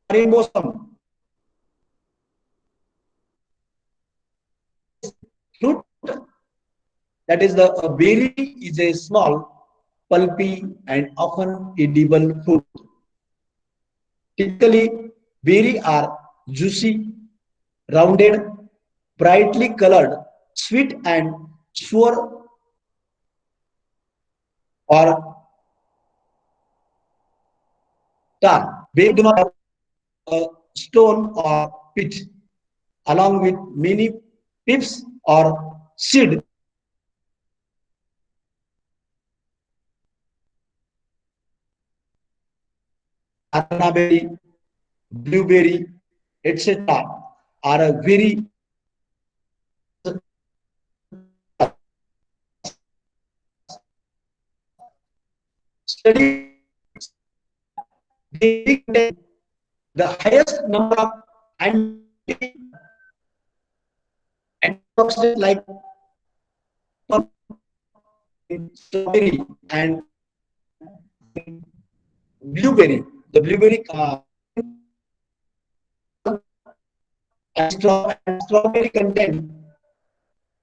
corimbosum. Fruit, that is the berry, is a small, pulpy and often edible fruit. Typically, berries are juicy, rounded, brightly colored, sweet and sour, or tart. Berries do not have a stone or pit, along with many pips or seed. Banana berry, blueberry, etc. are a very study. They contain the highest number of antioxidants like strawberry and blueberry. The blueberry and strawberry contain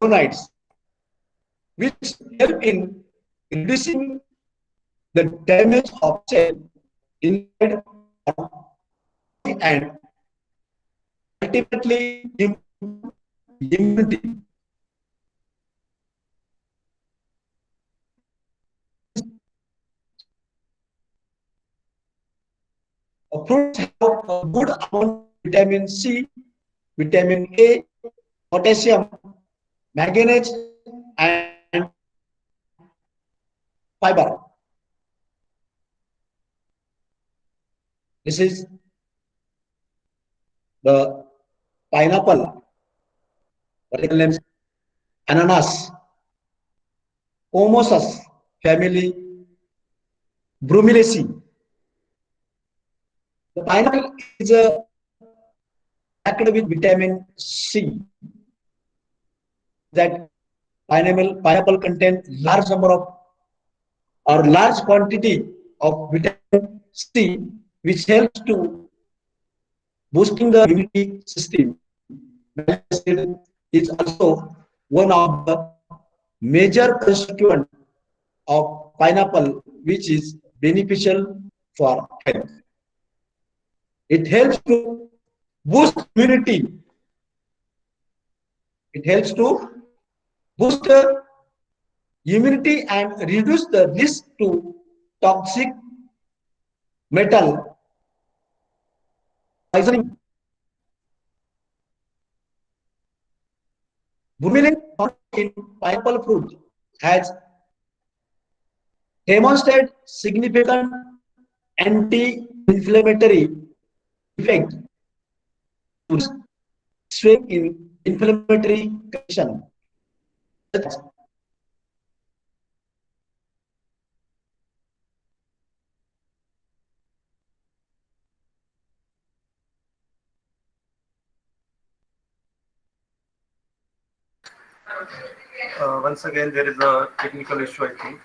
flavonoids, which help in reducing the damage of cell inside and ultimately immunity. Fruits have a good amount of vitamin C, vitamin A, potassium, manganese, and fiber. This is the pineapple, particular names ananas, Pomosus family, Bromelaceae. The pineapple is packed with vitamin C. That pineapple contains large number of or large quantity of vitamin C, which helps to boosting the immunity system. Is also one of the major constituent of pineapple, which is beneficial for health. It helps to boost immunity. It helps to boost immunity and reduce the risk to toxic metal poisoning. Bromelain found in pineapple fruit has demonstrated significant anti-inflammatory effect, swelling in inflammatory condition. Once again, there is a technical issue, I think.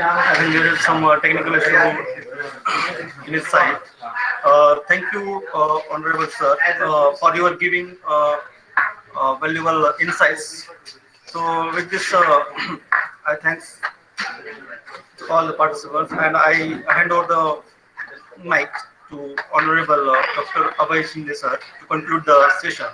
I think there is some technical issue in his side. Thank you, Honorable Sir, for your giving valuable insights. So with this, I thanks to all the participants, and I hand over the mic to Honorable Dr. Abhay Shinde Sir to conclude the session.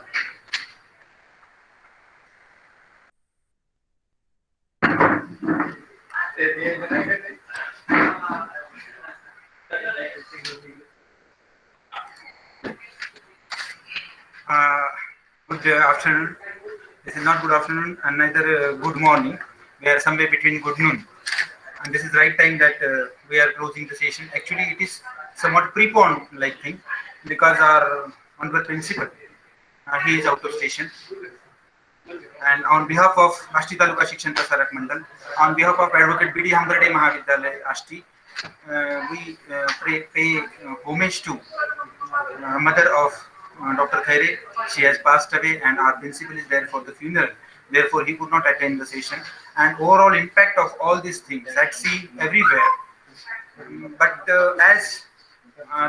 Good afternoon. This is not good afternoon and neither good morning. We are somewhere between good noon. And this is the right time that we are closing the session. Actually, it is somewhat preponed like thing because our honorable principal, he is out of station. And on behalf of Ashti Taluka Shikshan Prasarak Mandal, on behalf of Advocate B.D. Hamdarde Mahavidyalaya Ashti, we pay homage to mother of Dr. Khaire. She has passed away and our principal is there for the funeral. Therefore, he could not attend the session. And overall impact of all these things that's seen everywhere. But as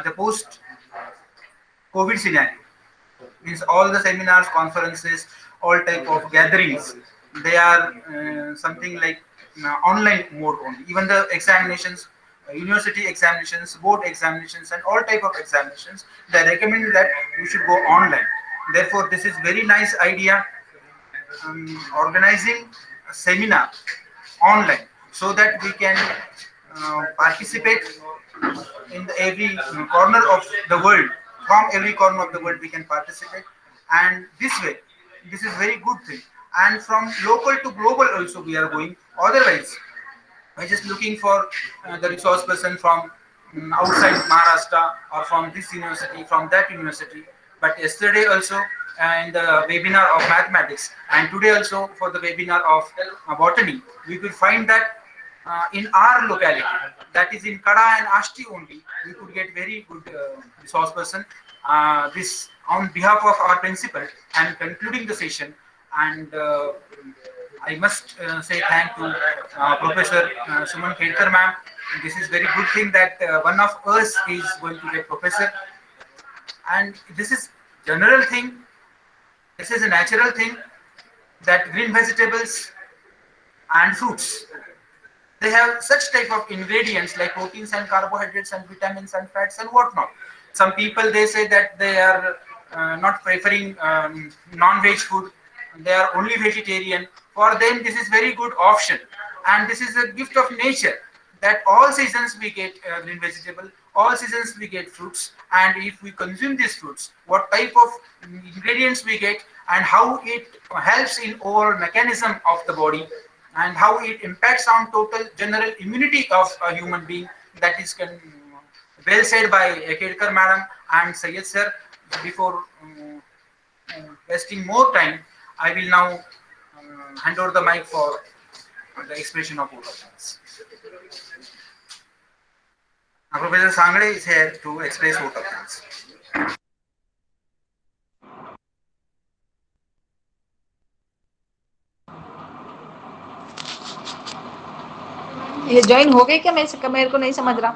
the post-COVID scenario, means all the seminars, conferences, all type of gatherings, they are something like online mode only. Even the examinations, university examinations, board examinations, and all type of examinations, they recommend that you should go online. Therefore, this is very nice idea, organizing a seminar online so that we can participate in every corner of the world. From every corner of the world, we can participate, and this way, this is very good thing. And from local to global also we are going. Otherwise, we're just looking for the resource person from outside Maharashtra or from this university, from that university. But yesterday also in the webinar of mathematics, and today also for the webinar of botany, we could find that in our locality, that is in Kada and Ashti only, we could get very good resource person. This on behalf of our principal, and concluding the session, and I must say thank to Professor Suman Khelkar ma'am. This is very good thing that one of us is going to get professor, and this is general thing. This is a natural thing that green vegetables and fruits, they have such type of ingredients like proteins and carbohydrates and vitamins and fats and whatnot. Some people, they say that they are not preferring non-veg food, they are only vegetarian. For them, this is very good option, and this is a gift of nature that all seasons we get green vegetable, all seasons we get fruits, and if we consume these fruits, what type of ingredients we get and how it helps in overall mechanism of the body and how it impacts on total general immunity of a human being, that is well said by Khelkar madam and Syed sir. Before wasting more time, I will now hand over the mic for the expression of both of us. Professor Sangre is here to express vote of thanks. ये join हो गई क्या? मेरे को नहीं समझ रहा।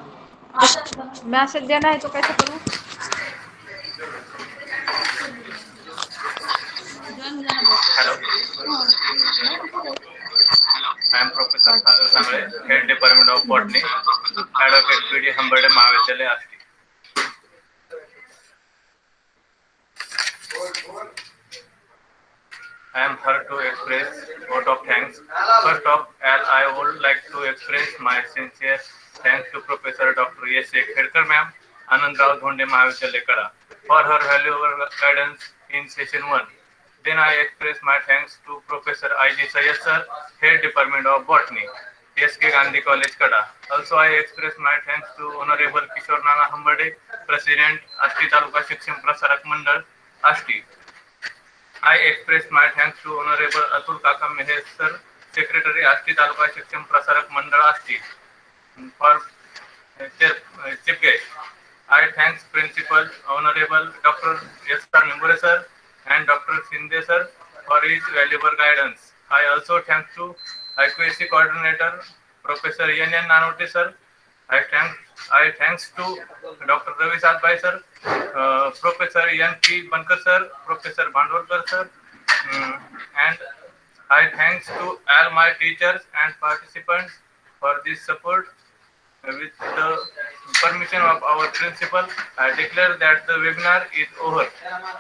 Message देना है तो कैसे करूँ? Hello, I am Professor Sagar Sangre, Head Department of Botany, Advocate PD Hamberde Mahavidyalaya, Asti. I am here to express vote of thanks. First of all, I would like to express my sincere thanks to Professor Dr. S.A. Khedkar ma'am, Anandrao Dhonde Mahavidyalaya Kada, for her valuable guidance in session 1. Then I express my thanks to Professor I.G. Sayed sir, Head Department of Botany, S.K. Gandhi College Kada. Also, I express my thanks to Honorable Kishore Nana Hamberde, President, Asti Taluka Shiksham Prasarak Mandal, Asti. I express my thanks to Honorable Atul Kaka Meher sir, Secretary Asti Taluka Shiksham Prasarak Mandal Asti, for chief guest. I thanks Principal Honorable Dr. S. R. Nimbure sir and Dr. Shinde sir for his valuable guidance. I also thanks to IQAC Coordinator Professor N. N. Nanote sir. I thanks to Dr. Ravi Sadbhai sir, Professor N. P. Bankar sir, Professor Bandwarkar sir, and I thanks to all my teachers and participants for this support. With the permission of our principal, I declare that the webinar is over.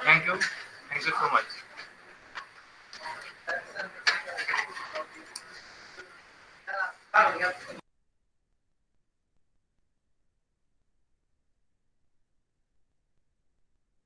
Thank you. Thank you so much.